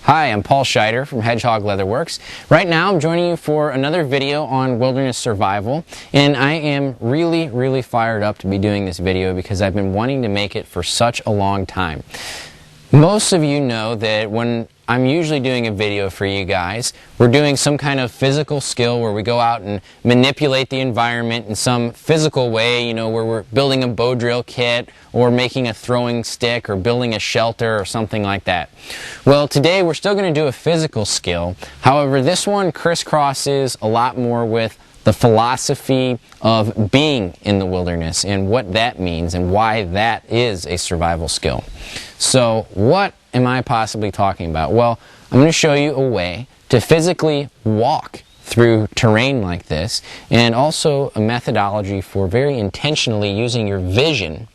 Hi, I'm Paul Scheider from Hedgehog Leatherworks. Right now I'm joining you for another video on wilderness survival, and I am really fired up to be doing this video because I've been wanting to make it for such a long time. Most of you know that when I'm usually doing a video for you guys, we're doing some kind of physical skill where we go out and manipulate the environment in some physical way, you know, where we're building a bow drill kit or making a throwing stick or building a shelter or something like that. Well, today we're still going to do a physical skill. However, this one crisscrosses a lot more with the philosophy of being in the wilderness and what that means and why that is a survival skill. So what am I possibly talking about? Well, I'm going to show you a way to physically walk through terrain like this, and also a methodology for very intentionally using your vision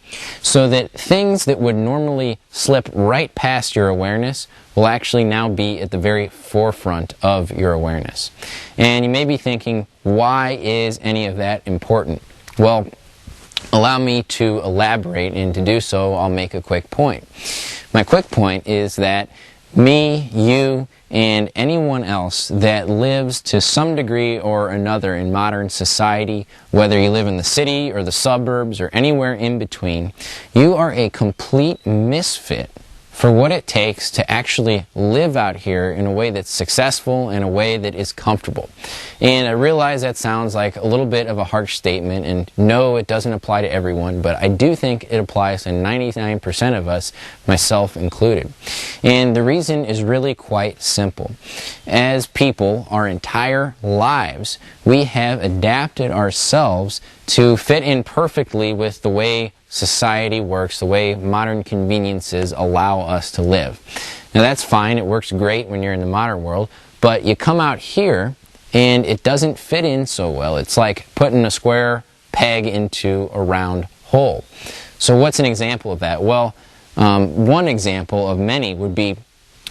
so that things that would normally slip right past your awareness will actually now be at the very forefront of your awareness. And you may be thinking, why is any of that important? Well, allow me to elaborate, and to do so I'll make a quick point. My quick point is that me, you, and anyone else that lives to some degree or another in modern society, whether you live in the city or the suburbs or anywhere in between, you are a complete misfit for what it takes to actually live out here in a way that's successful, in a way that is comfortable. And I realize that sounds like a little bit of a harsh statement, and no, it doesn't apply to everyone, but I do think it applies to 99% of us, myself included. And the reason is really quite simple. As people, our entire lives, we have adapted ourselves to fit in perfectly with the way society works, the way modern conveniences allow us to live. Now that's fine, it works great when you're in the modern world, but you come out here and it doesn't fit in so well. It's like putting a square peg into a round hole. So what's an example of that? Well, one example of many would be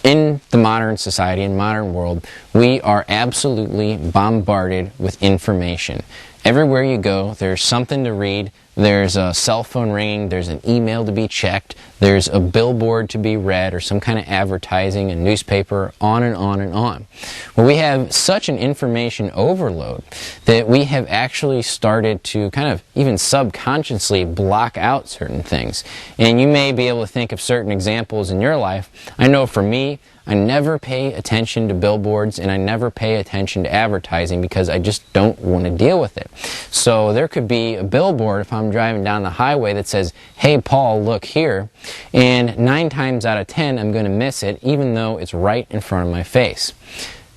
in the modern society, in modern world, we are absolutely bombarded with information. Everywhere you go, there's something to read, there's a cell phone ringing, there's an email to be checked, there's a billboard to be read, or some kind of advertising, a newspaper, on and on and on. Well, we have such an information overload that we have actually started to kind of even subconsciously block out certain things. And you may be able to think of certain examples in your life. I know for me, I never pay attention to billboards and I never pay attention to advertising because I just don't want to deal with it. So there could be a billboard if I'm driving down the highway that says, "Hey Paul, look here," and 9 times out of 10 I'm going to miss it even though it's right in front of my face.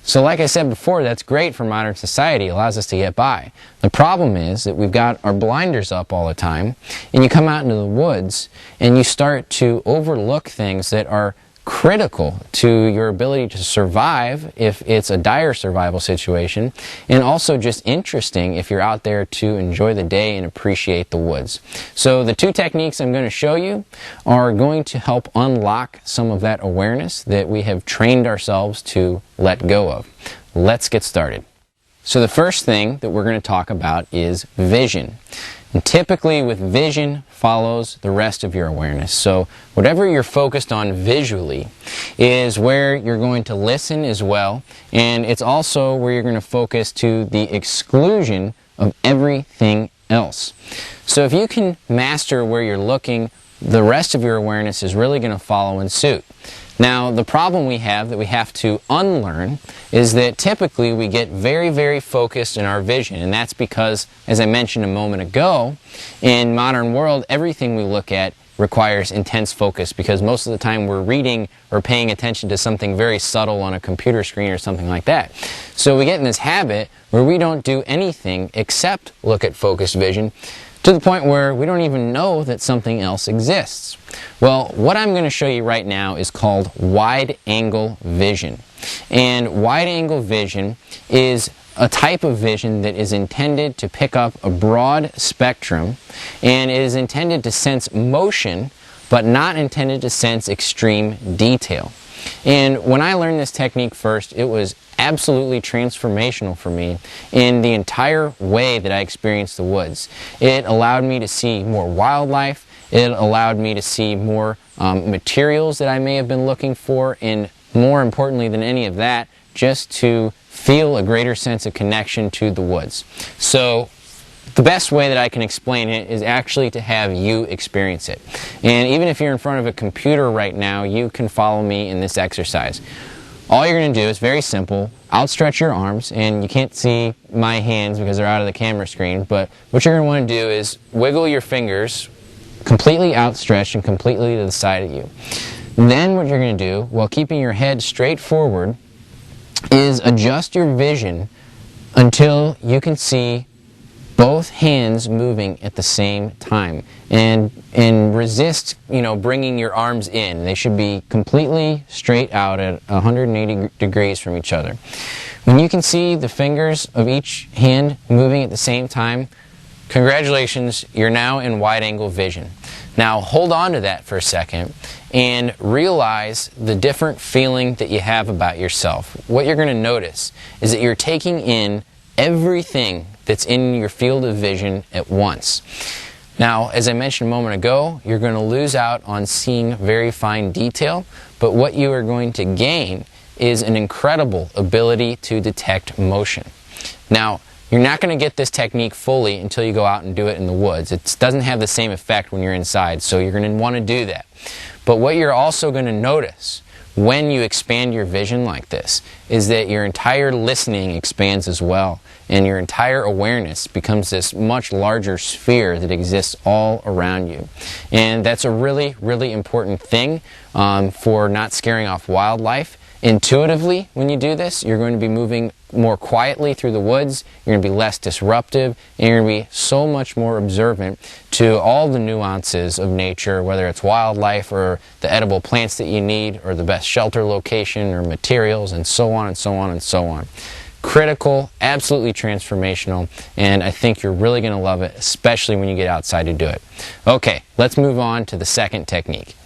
So like I said before, that's great for modern society. It allows us to get by. The problem is that we've got our blinders up all the time, and you come out into the woods and you start to overlook things that are critical to your ability to survive if it's a dire survival situation, and also just interesting if you're out there to enjoy the day and appreciate the woods. So the 2 techniques I'm going to show you are going to help unlock some of that awareness that we have trained ourselves to let go of. Let's get started. So the first thing that we're going to talk about is vision. And typically with vision follows the rest of your awareness. So whatever you're focused on visually is where you're going to listen as well, and it's also where you're going to focus to the exclusion of everything else. So if you can master where you're looking, the rest of your awareness is really going to follow in suit. Now, the problem we have that we have to unlearn is that typically we get very focused in our vision, and that's because, as I mentioned a moment ago, in modern world, everything we look at requires intense focus because most of the time we're reading or paying attention to something very subtle on a computer screen or something like that. So we get in this habit where we don't do anything except look at focused vision, to the point where we don't even know that something else exists. Well, what I'm going to show you right now is called wide-angle vision. And wide-angle vision is a type of vision that is intended to pick up a broad spectrum, and it is intended to sense motion, but not intended to sense extreme detail. And when I learned this technique first, it was absolutely transformational for me in the entire way that I experienced the woods. It allowed me to see more wildlife. It allowed me to see more materials that I may have been looking for in more importantly than any of that, just to feel a greater sense of connection to the woods. So the best way that I can explain it is actually to have you experience it. And even if you're in front of a computer right now, you can follow me in this exercise. All you're going to do is very simple. Outstretch your arms, and you can't see my hands because they're out of the camera screen, but what you're going to want to do is wiggle your fingers completely outstretched and completely to the side of you. Then what you're going to do, while keeping your head straight forward, is adjust your vision until you can see both hands moving at the same time, and resist, bringing your arms in. They should be completely straight out at 180 degrees from each other. When you can see the fingers of each hand moving at the same time, congratulations, you're now in wide-angle vision. Now hold on to that for a second and realize the different feeling that you have about yourself. What you're going to notice is that you're taking in everything that's in your field of vision at once. Now, as I mentioned a moment ago, you're going to lose out on seeing very fine detail, but what you are going to gain is an incredible ability to detect motion. Now, you're not going to get this technique fully until you go out and do it in the woods. It doesn't have the same effect when you're inside, so you're going to want to do that. But what you're also going to notice when you expand your vision like this is that your entire listening expands as well, and your entire awareness becomes this much larger sphere that exists all around you. And that's a really, really important thing for not scaring off wildlife. Intuitively, when you do this, you're going to be moving more quietly through the woods, you're going to be less disruptive, and you're going to be so much more observant to all the nuances of nature, whether it's wildlife or the edible plants that you need, or the best shelter location or materials, and so on and so on and so on. Critical, absolutely transformational, and I think you're really going to love it, especially when you get outside to do it. Okay, let's move on to the second technique.